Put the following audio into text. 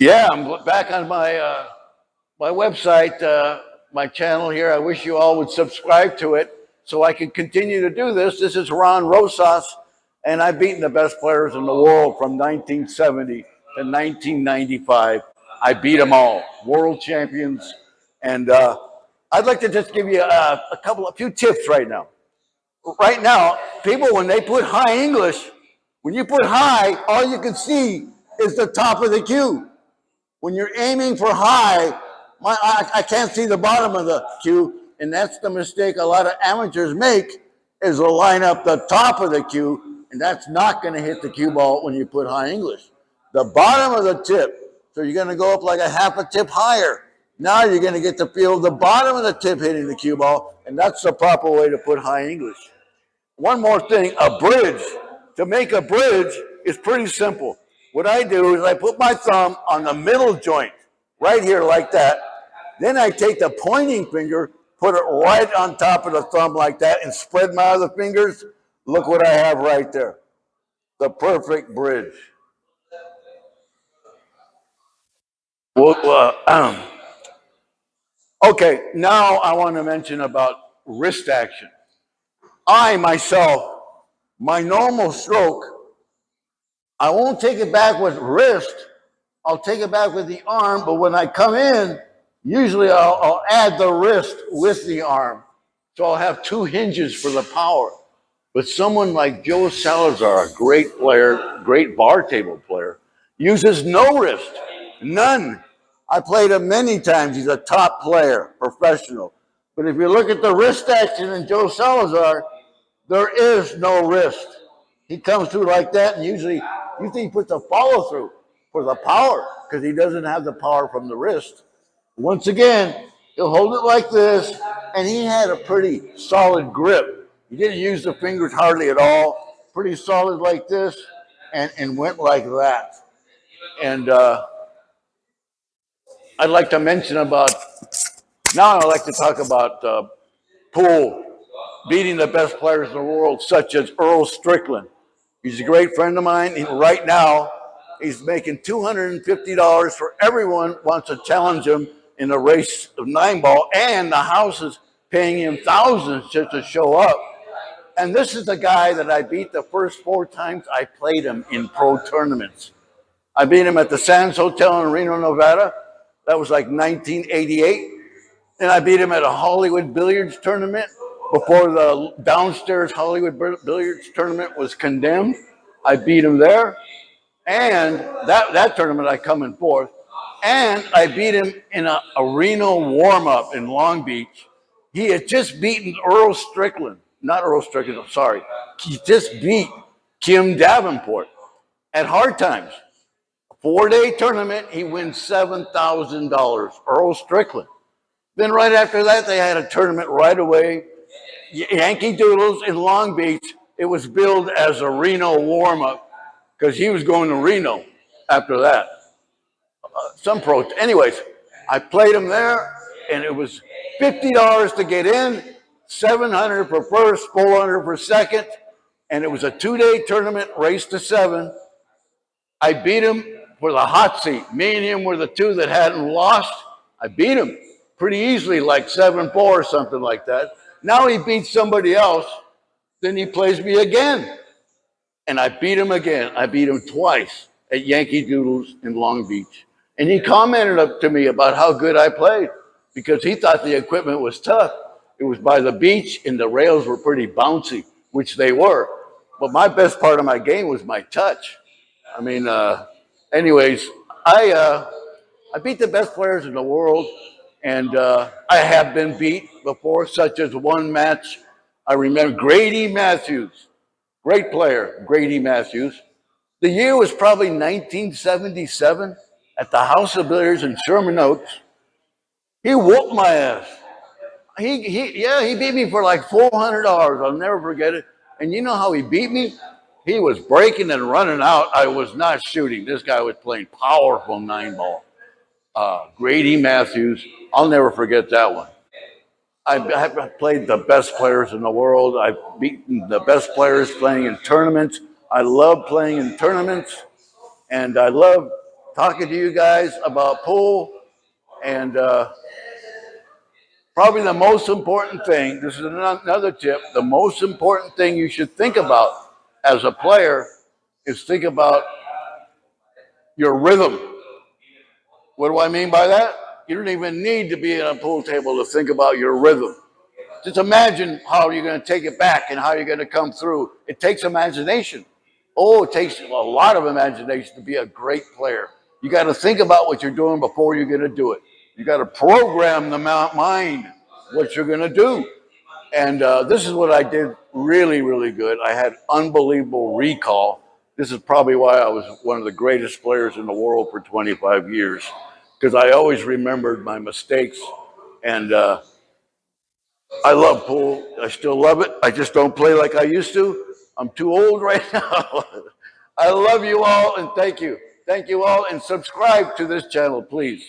Yeah, I'm back on my website, my channel here. I wish you all would subscribe to it so I can continue to do this. This is Ron Rosas, and I've beaten the best players in the world from 1970 to 1995. I beat them all, world champions, and I'd like to just give you a few tips right now. Right now, people when they put high English, when you put high, all you can see is the top of the cue. When you're aiming for high, I can't see the bottom of the cue, and that's the mistake a lot of amateurs make, is to line up the top of the cue, and that's not going to hit the cue ball when you put high English. The bottom of the tip, so you're going to go up like a half a tip higher. Now you're going to get to feel the bottom of the tip hitting the cue ball, and that's the proper way to put high English. One more thing, a bridge. To make a bridge is pretty simple. What I do is I put my thumb on the middle joint, right here like that. Then I take the pointing finger, put it right on top of the thumb like that, and spread my other fingers. Look what I have right there. The perfect bridge. Well, okay, now I want to mention about wrist action. I myself, my normal stroke, I won't take it back with wrist. I'll take it back with the arm, but when I come in, usually I'll add the wrist with the arm. So I'll have two hinges for the power. But someone like Joe Salazar, a great player, great bar table player, uses no wrist, none. I played him many times. He's a top player, professional. But if you look at the wrist action in Joe Salazar, there is no wrist. He comes through like that, and usually he puts a follow through for the power because he doesn't have the power from the wrist. Once again, he'll hold it like this, and he had a pretty solid grip. He didn't use the fingers hardly at all. Pretty solid like this, and went like that. And I'd like to mention about now. I'd like to talk about pool, beating the best players in the world, such as Earl Strickland. He's a great friend of mine. Right now, he's making $250 for everyone wants to challenge him in a race of 9-ball, and the house is paying him thousands just to show up. And this is the guy that I beat the first 4 times I played him in pro tournaments. I beat him at the Sands Hotel in Reno, Nevada. That was like 1988. And I beat him at a Hollywood billiards tournament before the downstairs Hollywood billiards tournament was condemned. I beat him there. And that tournament I come in fourth. And I beat him in a Reno warm-up in Long Beach. He had just beaten Earl Strickland. Not Earl Strickland, I'm sorry. He just beat Kim Davenport at hard times. 4-day tournament, he wins $7,000, Earl Strickland. Then right after that, they had a tournament right away. Yankee Doodles in Long Beach. It was billed as a Reno warm-up because he was going to Reno after that. Anyways, I played him there, and it was $50 to get in, $700 for first, $400 for second, and it was a 2-day tournament, race to 7. I beat him for the hot seat. Me and him were the two that hadn't lost. I beat him pretty easily, like 7-4 or something like that. Now he beats somebody else, then he plays me again. And I beat him again. I beat him twice at Yankee Doodles in Long Beach. And he commented up to me about how good I played because he thought the equipment was tough. It was by the beach and the rails were pretty bouncy, which they were. But my best part of my game was my touch. I mean, anyways, I beat the best players in the world, and I have been beat before, such as one match. I remember Grady Mathews, great player, Grady Mathews. The year was probably 1977 at the House of Billiards in Sherman Oaks. He whooped my ass. He beat me for like $400. I'll never forget it. And you know how he beat me? He was breaking and running out. I was not shooting. This guy was playing powerful 9-ball. Grady Mathews. I'll never forget that one. I've played the best players in the world. I've beaten the best players playing in tournaments. I love playing in tournaments, and I love talking to you guys about pool. And probably the most important thing, this is another tip, the most important thing you should think about as a player is think about your rhythm. What do I mean by that? You don't even need to be at a pool table to think about your rhythm. Just imagine how you're going to take it back and how you're going to come through. It takes imagination. Oh, it takes a lot of imagination to be a great player. You got to think about what you're doing before you're going to do it. You got to program the mind what you're going to do. And this is what I did really, really good. I had unbelievable recall. This is probably why I was one of the greatest players in the world for 25 years, because I always remembered my mistakes. And I love pool. I still love it. I just don't play like I used to. I'm too old right now. I love you all and thank you. Thank you all and subscribe to this channel, please.